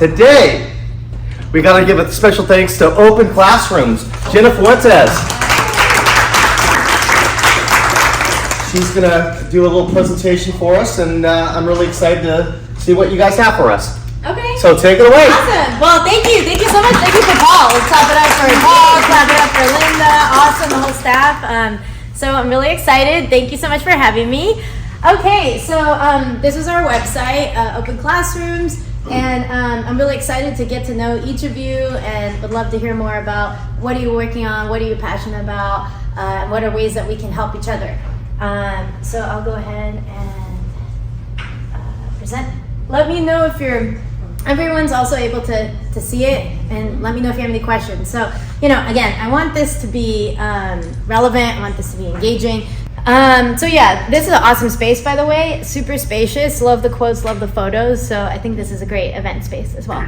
Today, we got to give a special thanks to Open Classrooms, Jenna Fuentes. She's going to do a little presentation for us, and I'm really excited to see what you guys have for us. Okay. So take it away. Awesome. Well, thank you. Thank you so much. Thank you for Paul. Let's clap it up for Paul. Clap it up for Linda. Awesome, the whole staff. So I'm really excited. Thank you so much for having me. Okay, so this is our website, Open Classrooms, and I'm really excited to get to know each of you, and would love to hear more about what are you working on, what are you passionate about, and what are ways that we can help each other. So I'll go ahead and present. Let me know if everyone's also able to see it, and let me know if you have any questions. So, again, I want this to be relevant, I want this to be engaging. So yeah, this is an awesome space, by the way, super spacious, love the quotes, love the photos, so I think this is a great event space as well.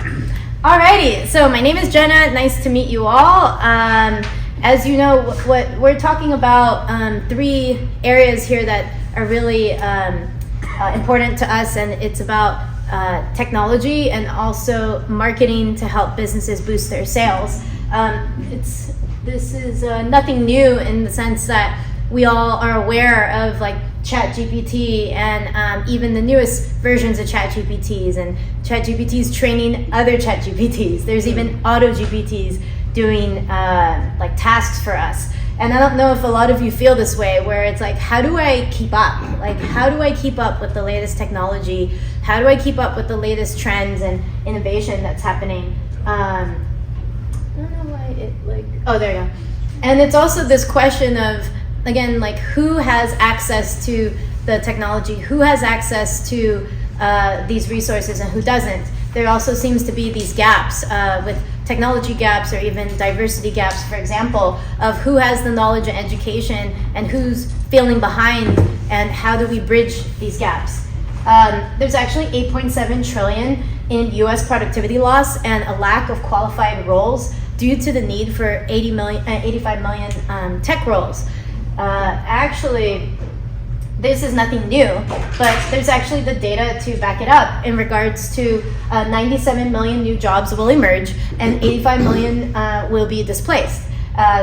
Alrighty, so my name is Jenna, nice to meet you all. As you know, what we're talking about, 3 areas here that are really important to us, and it's about technology and also marketing to help businesses boost their sales. This is nothing new in the sense that we all are aware of like ChatGPT and even the newest versions of ChatGPTs, and ChatGPT's training other ChatGPTs. There's even AutoGPTs doing like tasks for us. And I don't know if a lot of you feel this way, where it's like, how do I keep up? Like, how do I keep up with the latest technology? How do I keep up with the latest trends and innovation that's happening? I don't know why oh, there you go. And it's also this question of, again, like, who has access to the technology? Who has access to these resources and who doesn't? There also seems to be these gaps with technology gaps or even diversity gaps, for example, of who has the knowledge and education and who's feeling behind, and how do we bridge these gaps? There's actually 8.7 trillion in US productivity loss and a lack of qualified roles due to the need for 85 million tech roles. Actually, this is nothing new, but there's actually the data to back it up in regards to 97 million new jobs will emerge and 85 million will be displaced.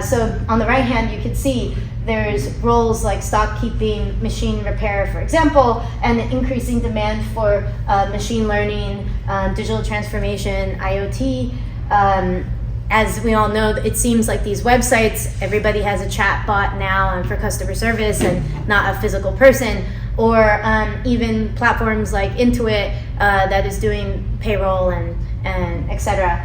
So on the right hand, you can see there's roles like stock keeping, machine repair, for example, and the increasing demand for machine learning, digital transformation, IoT. As we all know, it seems like these websites, everybody has a chat bot now and for customer service and not a physical person, or even platforms like Intuit that is doing payroll and etc.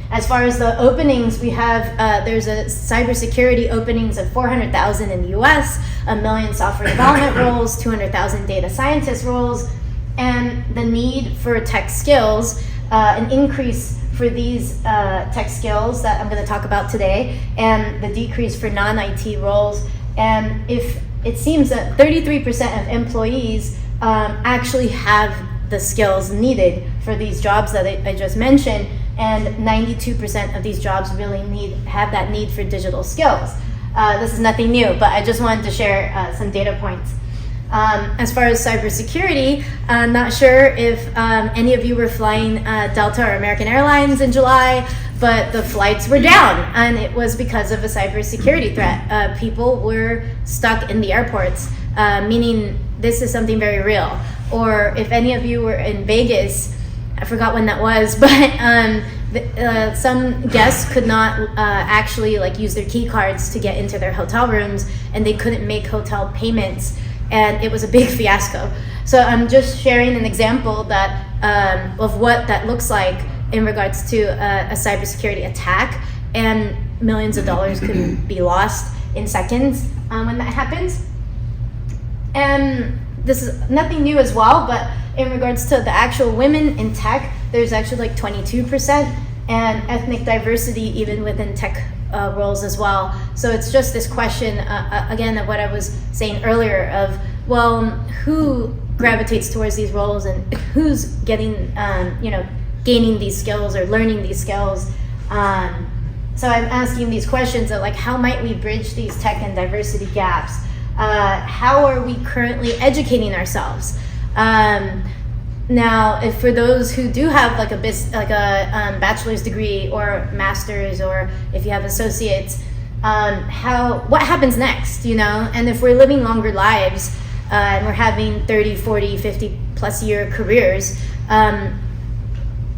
As far as the openings, we have, there's a cybersecurity openings of 400,000 in the US, 1 million software development roles, 200,000 data scientist roles, and the need for tech skills, an increase for these tech skills that I'm going to talk about today, and the decrease for non-IT roles. And if it seems that 33% of employees actually have the skills needed for these jobs that I just mentioned, and 92% of these jobs really have that need for digital skills. This is nothing new, but I just wanted to share some data points. As far as cybersecurity, I'm not sure if any of you were flying Delta or American Airlines in July, but the flights were down, and it was because of a cybersecurity threat. People were stuck in the airports, meaning this is something very real. Or if any of you were in Vegas, I forgot when that was, but some guests could not actually use their key cards to get into their hotel rooms, and they couldn't make hotel payments. And it was a big fiasco. So I'm just sharing an example that of what that looks like in regards to a cybersecurity attack, and millions of dollars could be lost in seconds when that happens. And this is nothing new as well, but in regards to the actual women in tech, there's actually 22%, and ethnic diversity even within tech roles as well. So it's just this question, again, of what I was saying earlier of, well, who gravitates towards these roles and who's getting, gaining these skills or learning these skills. So I'm asking these questions of how might we bridge these tech and diversity gaps? How are we currently educating ourselves? Now, if for those who do have like a bachelor's degree or master's, or if you have associates, what happens next, you know? And if we're living longer lives and we're having 30, 40, 50 plus year careers,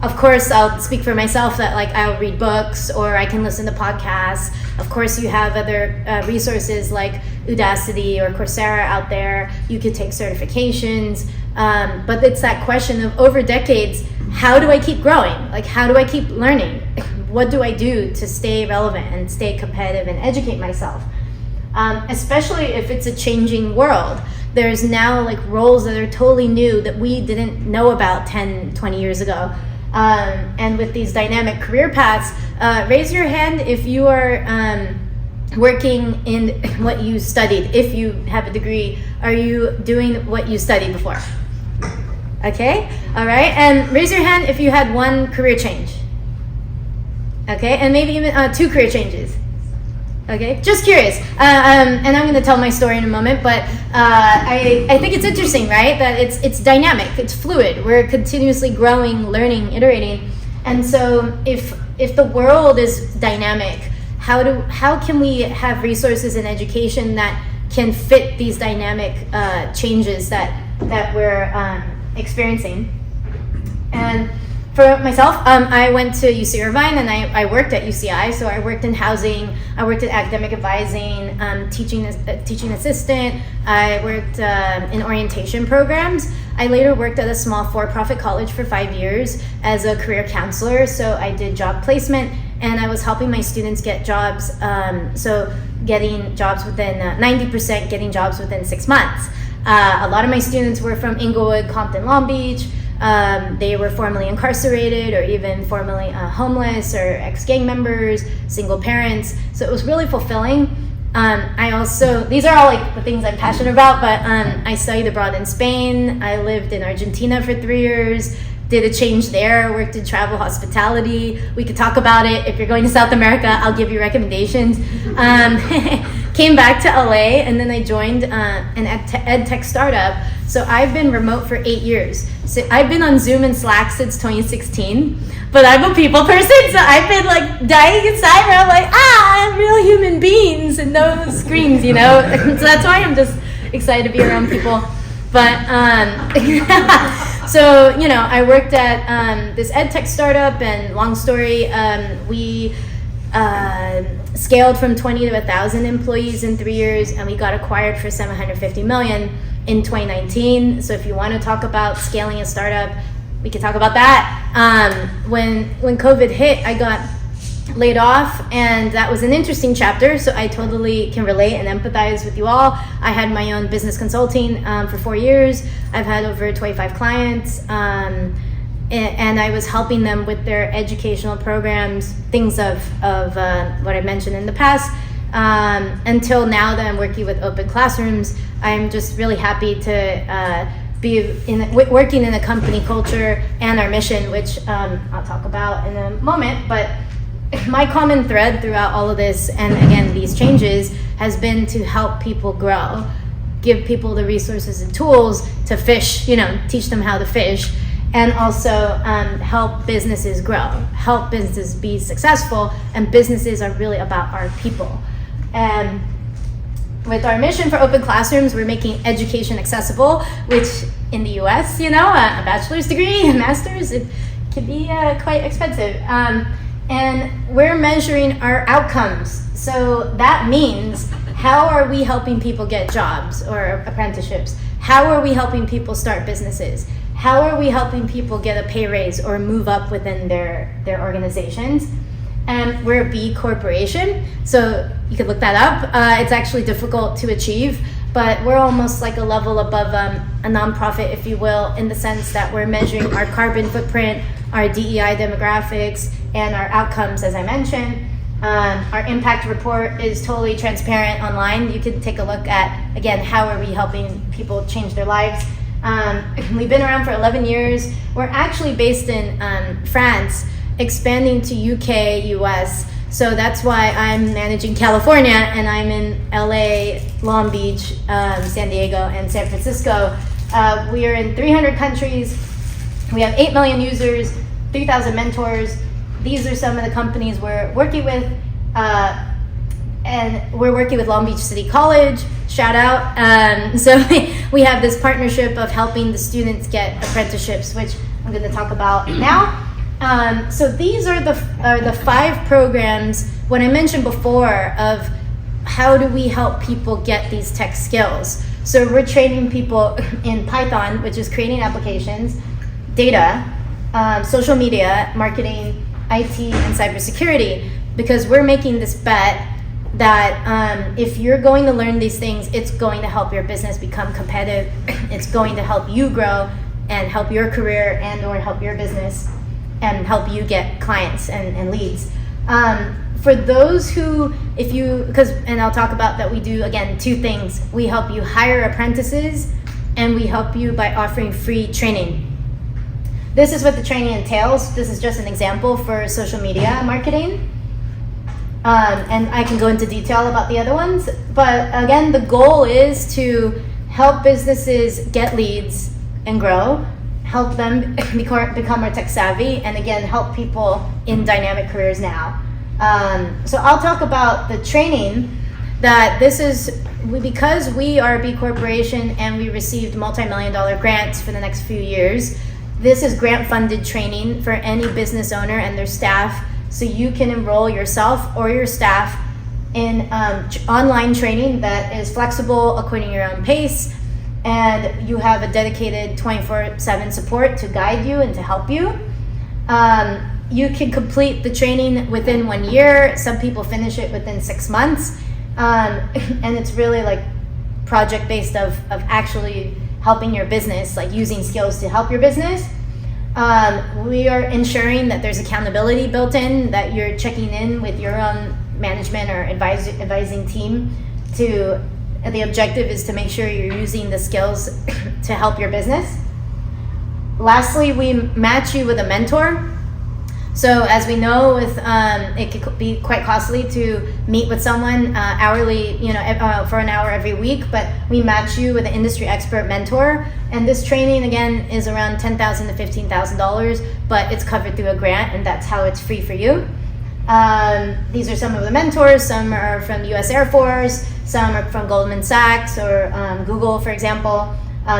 of course, I'll speak for myself that like I'll read books or I can listen to podcasts. Of course, you have other resources like Udacity or Coursera out there. You could take certifications. But it's that question of over decades, how do I keep growing? Like, how do I keep learning? What do I do to stay relevant and stay competitive and educate myself? Especially if it's a changing world. There's now like roles that are totally new that we didn't know about 10, 20 years ago. And with these dynamic career paths, raise your hand if you are working in what you studied. If you have a degree, are you doing what you studied before? Okay, all right. And raise your hand if you had one career change. Okay, and maybe even 2 career changes. Okay, just curious. And I'm going to tell my story in a moment, but I think it's interesting, right? That it's dynamic, it's fluid. We're continuously growing, learning, iterating. And so if the world is dynamic, how can we have resources in education that can fit these dynamic changes that we're experiencing? And for myself, I went to UC Irvine and I worked at UCI. So I worked in housing, I worked at academic advising, teaching assistant. I worked in orientation programs. I later worked at a small for-profit college for 5 years as a career counselor. So I did job placement and I was helping my students get jobs. So getting jobs within 90%, getting jobs within 6 months. A lot of my students were from Inglewood, Compton, Long Beach. They were formerly incarcerated or even formerly homeless or ex-gang members, single parents. So it was really fulfilling. These are all like the things I'm passionate about, but I studied abroad in Spain. I lived in Argentina for 3 years, did a change there, worked in travel hospitality. We could talk about it. If you're going to South America, I'll give you recommendations. Came back to LA and then I joined an ed tech startup. So I've been remote for 8 years. So I've been on Zoom and Slack since 2016, but I'm a people person. So I've been like dying inside where I'm like, I'm real human beings and no screens, you know? So that's why I'm just excited to be around people. But, so, you know, I worked at this ed tech startup and long story, we scaled from 20 to 1,000 employees in 3 years, and we got acquired for $750 million in 2019. So if you want to talk about scaling a startup, we could talk about that. When COVID hit, I got laid off, and that was an interesting chapter. So I totally can relate and empathize with you all. I had my own business consulting for 4 years. I've had over 25 clients. And I was helping them with their educational programs, things of what I mentioned in the past, until now that I'm working with Open Classrooms. I'm just really happy to be working in a company culture and our mission, which I'll talk about in a moment. But my common thread throughout all of this, and again, these changes, has been to help people grow, give people the resources and tools to fish, you know, teach them how to fish. And also help businesses grow, help businesses be successful, and businesses are really about our people. And with our mission for Open Classrooms, we're making education accessible, which in the US, you know, a bachelor's degree, a master's, it can be quite expensive. And we're measuring our outcomes. So that means, how are we helping people get jobs or apprenticeships? How are we helping people start businesses? How are we helping people get a pay raise or move up within their organizations? And we're a B corporation, so you could look that up. It's actually difficult to achieve, but we're almost like a level above a nonprofit, if you will, in the sense that we're measuring our carbon footprint, our DEI demographics, and our outcomes, as I mentioned. Our impact report is totally transparent online. You can take a look at, again, how are we helping people change their lives. We've been around for 11 years. We're actually based in France, expanding to UK, US. So that's why I'm managing California, and I'm in LA, Long Beach, San Diego, and San Francisco. We are in 300 countries, We have 8 million users, 3,000 mentors. These are some of the companies we're working with. And we're working with Long Beach City College, shout out. So we have this partnership of helping the students get apprenticeships, which I'm going to talk about now. So these are the 5 programs, what I mentioned before, of how do we help people get these tech skills. So we're training people in Python, which is creating applications, data, social media, marketing, IT, and cybersecurity, because we're making this bet that if you're going to learn these things, it's going to help your business become competitive. It's going to help you grow and help your career and or help your business and help you get clients and leads. For those who, and I'll talk about that, we do, again, 2 things. We help you hire apprentices, and we help you by offering free training. This is what the training entails. This is just an example for social media marketing. And I can go into detail about the other ones. But again, the goal is to help businesses get leads and grow, help them become more tech savvy, and again, help people in dynamic careers now. So I'll talk about the training that this is, because we are a B Corporation and we received multi-million-dollar grants for the next few years. This is grant-funded training for any business owner and their staff, so you can enroll yourself or your staff in online training that is flexible according to your own pace, and you have a dedicated 24/7 support to guide you and to help you. You can complete the training within 1 year. Some people finish it within 6 months, and it's really like project-based of actually helping your business, like using skills to help your business. We are ensuring that there's accountability built in, that you're checking in with your own management or advising team. The objective is to make sure you're using the skills to help your business. Lastly, we match you with a mentor. So as we know, it could be quite costly to meet with someone hourly, for an hour every week, but we match you with an industry expert mentor. And this training, again, is around $10,000 to $15,000, but it's covered through a grant, and that's how it's free for you. These are some of the mentors. Some are from the US Air Force, some are from Goldman Sachs or Google, for example,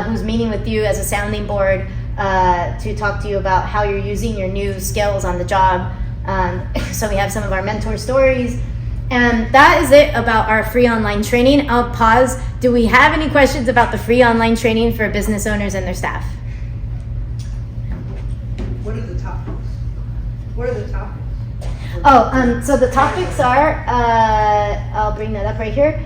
who's meeting with you as a sounding board to talk to you about how you're using your new skills on the job. So we have some of our mentor stories. And that is it about our free online training. I'll pause. Do we have any questions about the free online training for business owners and their staff? What are the topics? So the topics are, I'll bring that up right here.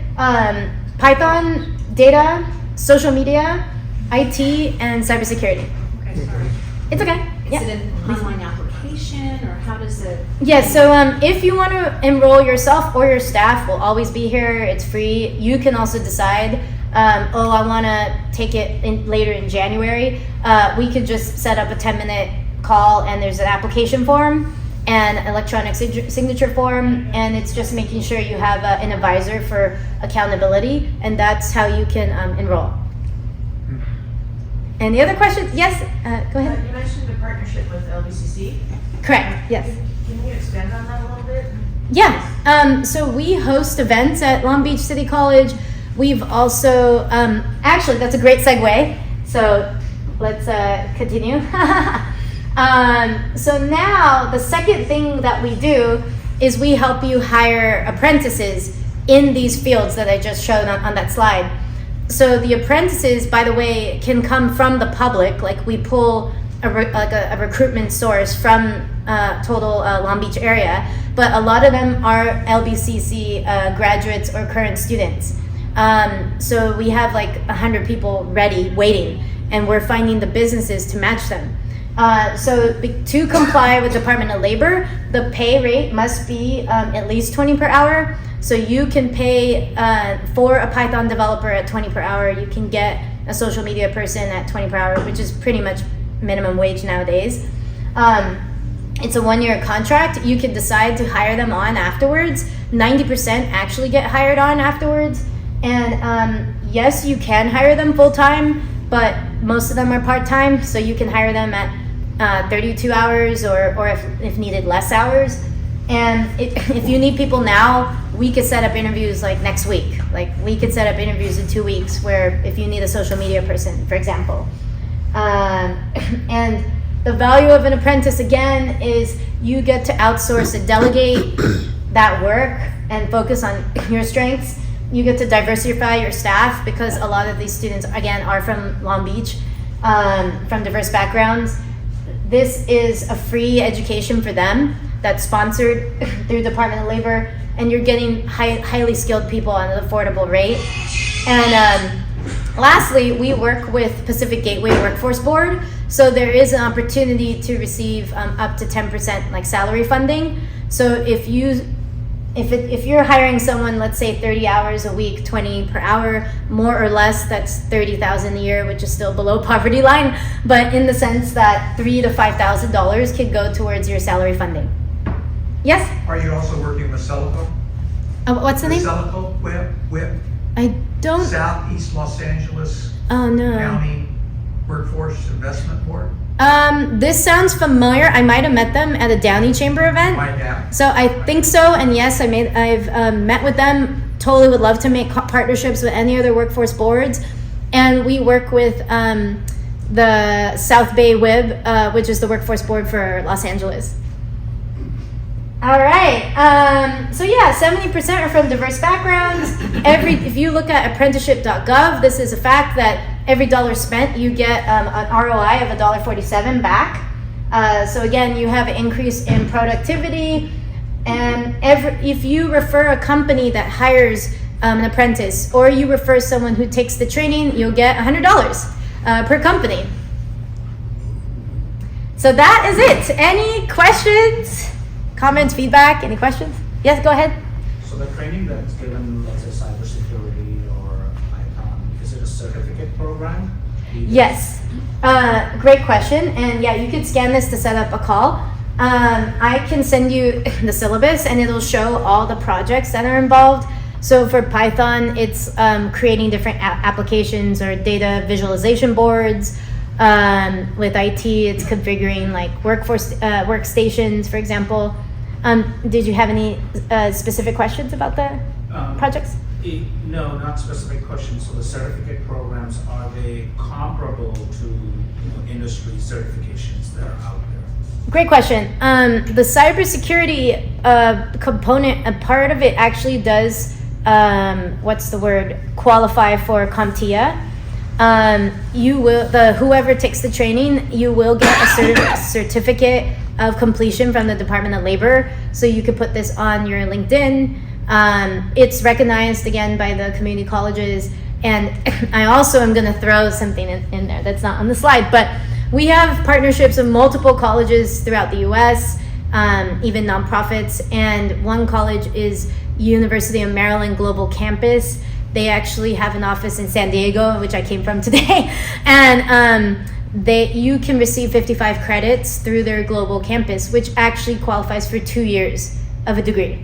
Python, data, social media, IT, and cybersecurity. Okay, sorry. It's okay. Is it an online application, or how does it? Yes, so if you want to enroll yourself or your staff, we'll always be here. It's free. You can also decide, I want to take it later in January. We could just set up a 10-minute call, and there's an application form and electronic signature form, and it's just making sure you have an advisor for accountability, and that's how you can enroll. Any other questions? Yes, go ahead. You mentioned a partnership with LBCC. Correct, yes. Can you expand on that a little bit? Yeah, so we host events at Long Beach City College. We've also, actually, that's a great segue. So let's continue. So now the second thing that we do is we help you hire apprentices in these fields that I just showed on that slide. So the apprentices, by the way, can come from the public. Like we pull a recruitment source from total Long Beach area, but a lot of them are LBCC graduates or current students. So we have like 100 people ready, waiting, and we're finding the businesses to match them. So to comply with Department of Labor, the pay rate must be at least 20 per hour. So you can pay for a Python developer at 20 per hour. You can get a social media person at 20 per hour, which is pretty much minimum wage nowadays. It's a 1-year contract. You can decide to hire them on afterwards. 90% actually get hired on afterwards. And yes, you can hire them full-time, but most of them are part-time. So you can hire them at 32 hours or if needed, less hours. And if you need people now, we could set up interviews like next week. Like we could set up interviews in 2 weeks where if you need a social media person, for example. And the value of an apprentice, again, is you get to outsource and delegate that work and focus on your strengths. You get to diversify your staff because a lot of these students, again, are from Long Beach, from diverse backgrounds. This is a free education for them that's sponsored through Department of Labor, and you're getting highly skilled people at an affordable rate. And lastly, we work with Pacific Gateway Workforce Board, so there is an opportunity to receive up to 10% like salary funding. So if you're hiring someone, let's say 30 hours a week, 20 per hour, more or less, that's $30,000 a year, which is still below poverty line, but in the sense that $3,000 to $5,000 could go towards your salary funding. Yes? Are you also working with Celico? What's the name? Celico, WIP, I don't. Southeast Los Angeles Oh no. County Workforce Investment Board? This sounds familiar. I might have met them at a Downey Chamber event. Might have. So I think so, and yes, I've met with them. Totally would love to make partnerships with any other workforce boards, and we work with the South Bay WIB, which is the workforce board for Los Angeles. All right. So yeah, 70% are from diverse backgrounds. If you look at apprenticeship.gov, this is a fact that every dollar spent, you get an ROI of $1.47 back. So again, you have an increase in productivity. And if you refer a company that hires an apprentice, or you refer someone who takes the training, you'll get $100 per company. So that is it. Any questions, comments, feedback? Any questions? Yes, go ahead. So the training that's given, let's say cybersecurity or Python, is it a certificate program? Yes, great question. And yeah, you could scan this to set up a call. I can send you the syllabus and it'll show all the projects that are involved. So for Python, it's creating different applications or data visualization boards. With IT, it's configuring like workforce workstations, for example. Did you have any specific questions about the projects? No, not specific questions. So the certificate programs, are they comparable to industry certifications that are out there? Great question. The cybersecurity component, a part of it actually does, qualify for CompTIA. Whoever takes the training, you will get a certificate of completion from the Department of Labor. So you could put this on your LinkedIn. It's recognized again by the community colleges. And I also am going to throw something in there that's not on the slide, but we have partnerships with multiple colleges throughout the US, even nonprofits. And one college is University of Maryland Global Campus. They actually have an office in San Diego, which I came from today. And you can receive 55 credits through their global campus, which actually qualifies for 2 years of a degree.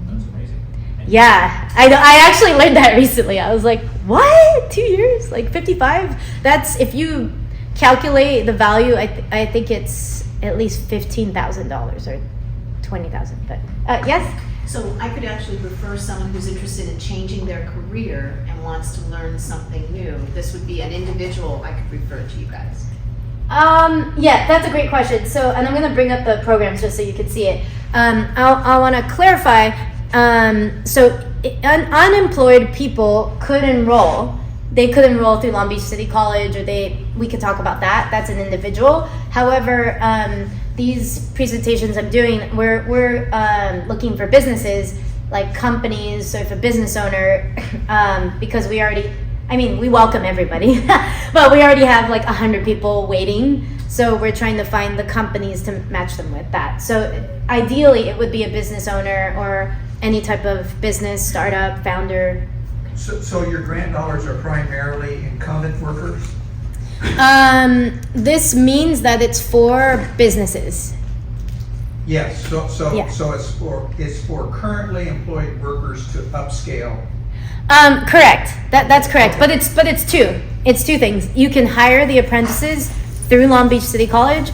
That's amazing. Yeah, I actually learned that recently. I was like, what? 2 years? Like 55? That's, if you calculate the value, I think it's at least $15,000 or $20,000. But yes? So I could actually refer someone who's interested in changing their career and wants to learn something new. This would be an individual I could refer to you guys. Yeah, that's a great question. So, and I'm going to bring up the programs just so you can see it. I want to clarify. Unemployed people could enroll. They could enroll through Long Beach City College, or we could talk about that. That's an individual. However, these presentations I'm doing, we're looking for businesses, like companies. So if a business owner, because we welcome everybody, but we already have like 100 people waiting. So we're trying to find the companies to match them with that. So ideally it would be a business owner or any type of business, startup, founder. So your grant dollars are primarily incumbent workers? This means that it's for businesses. Yes, Yeah. so it's for currently employed workers to upscale. Correct. That's correct. But it's two things. You can hire the apprentices through Long Beach City College.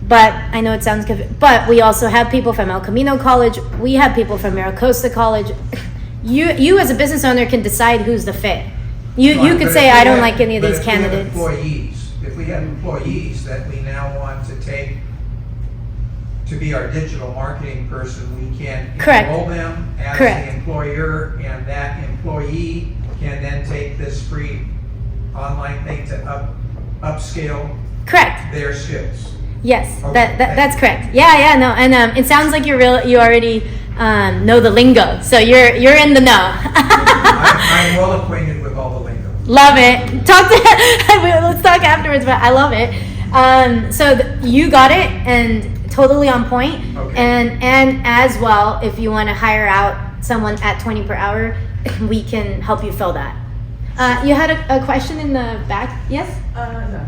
But I know it sounds good, but we also have people from El Camino College. We have people from Miracosta College. You as a business owner can decide who's the fit. You Right, could but say, if we I don't have- like any of but these if we have candidates. If we have employees that we now want to take to be our digital marketing person, we can Correct. enroll them as Correct. the employer, and that employee can then take this free online thing to upscale Correct. their skills. Yes, Okay, that's thank you. correct. Yeah, no, and it sounds like you already know the lingo, so you're in the know. I'm well acquainted with all the lingo. Love it. Let's talk afterwards, but I love it. So you got it, and totally on point. Okay. And as well, if you want to hire out someone at 20 per hour, we can help you fill that. You had a question in the back? Yes. No.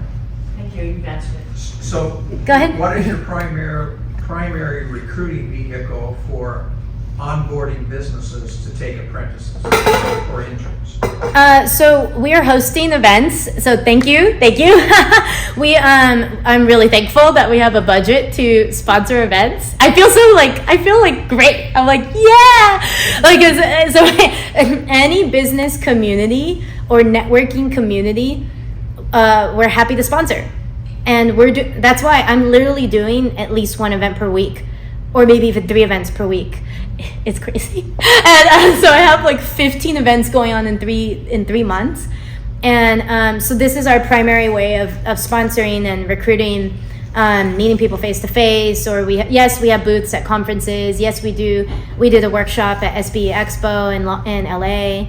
Thank you, you've answered it. So, Go ahead. what is your primary recruiting vehicle for onboarding businesses to take apprentices or interns? So we are hosting events. So thank you. I'm really thankful that we have a budget to sponsor events. I feel like great. I'm like, yeah. Like, so any business community or networking community, we're happy to sponsor. And that's why I'm literally doing at least one event per week, or maybe even 3 events per week. It's crazy. And so I have like 15 events going on in 3 months. And so this is our primary way of sponsoring and recruiting, meeting people face to face, or we have booths at conferences. Yes, we do. We did a workshop at SB Expo in LA.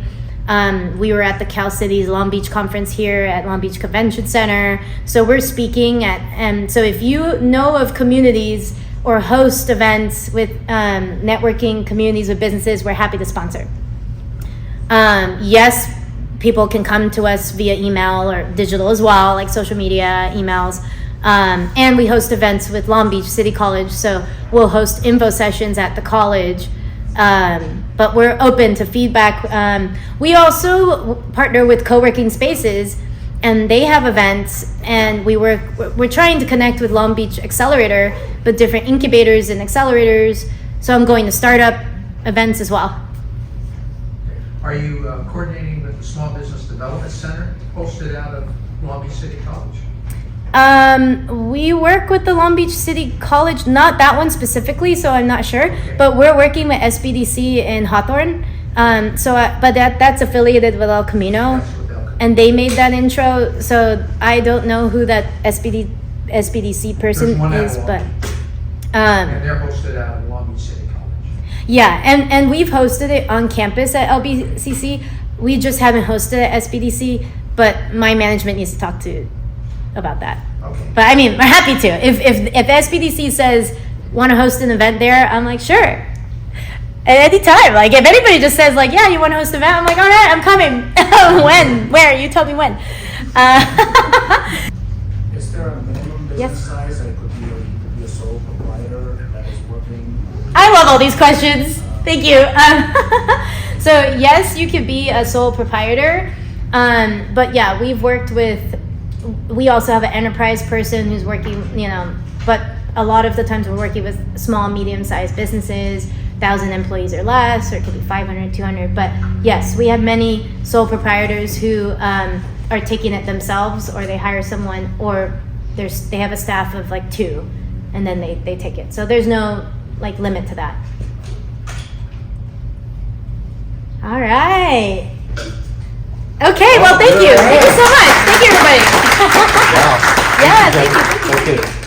We were at the Cal Cities Long Beach conference here at Long Beach Convention Center. So we're speaking and so if you know of communities or host events with networking communities with businesses, we're happy to sponsor. Yes, people can come to us via email or digital as well, like social media, emails. And we host events with Long Beach City College. So we'll host info sessions at the college. But we're open to feedback. We also partner with co-working spaces, and they have events, and we're trying to connect with Long Beach Accelerator, but different incubators and accelerators. So I'm going to startup events as well. Are you coordinating with the Small Business Development Center hosted out of Long Beach City College? We work with the Long Beach City College, not that one specifically, so I'm not sure, but we're working with SBDC in Hawthorne. But that's affiliated with El Camino, That's with Elkin. and they made that intro, so I don't know who that SBDC person There's one out is, of but, And they're hosted out of Long Beach City College. yeah, and we've hosted it on campus at LBCC. We just haven't hosted it at SBDC, but my management needs to talk to about that. Okay. But I mean, we're happy to. If SBDC says want to host an event there, I'm like, sure. At any time. Like if anybody just says like, yeah, you want to host an event, I'm like, all right, I'm coming. When? Where? You tell me when. Is there a minimum business Yes. size that could be a sole proprietor that is working? I love all these questions. Thank you. So yes, you could be a sole proprietor. But yeah, we also have an enterprise person who's working, but a lot of the times we're working with small, medium-sized businesses, 1,000 employees or less, or it could be 500, 200. But yes, we have many sole proprietors who are taking it themselves, or they hire someone, or they have a staff of like 2, and then they take it. So there's no like limit to that. All right. Okay, well, thank you. Thank you so much. Thank you, everybody. Wow. Yeah, thank you. Thank you.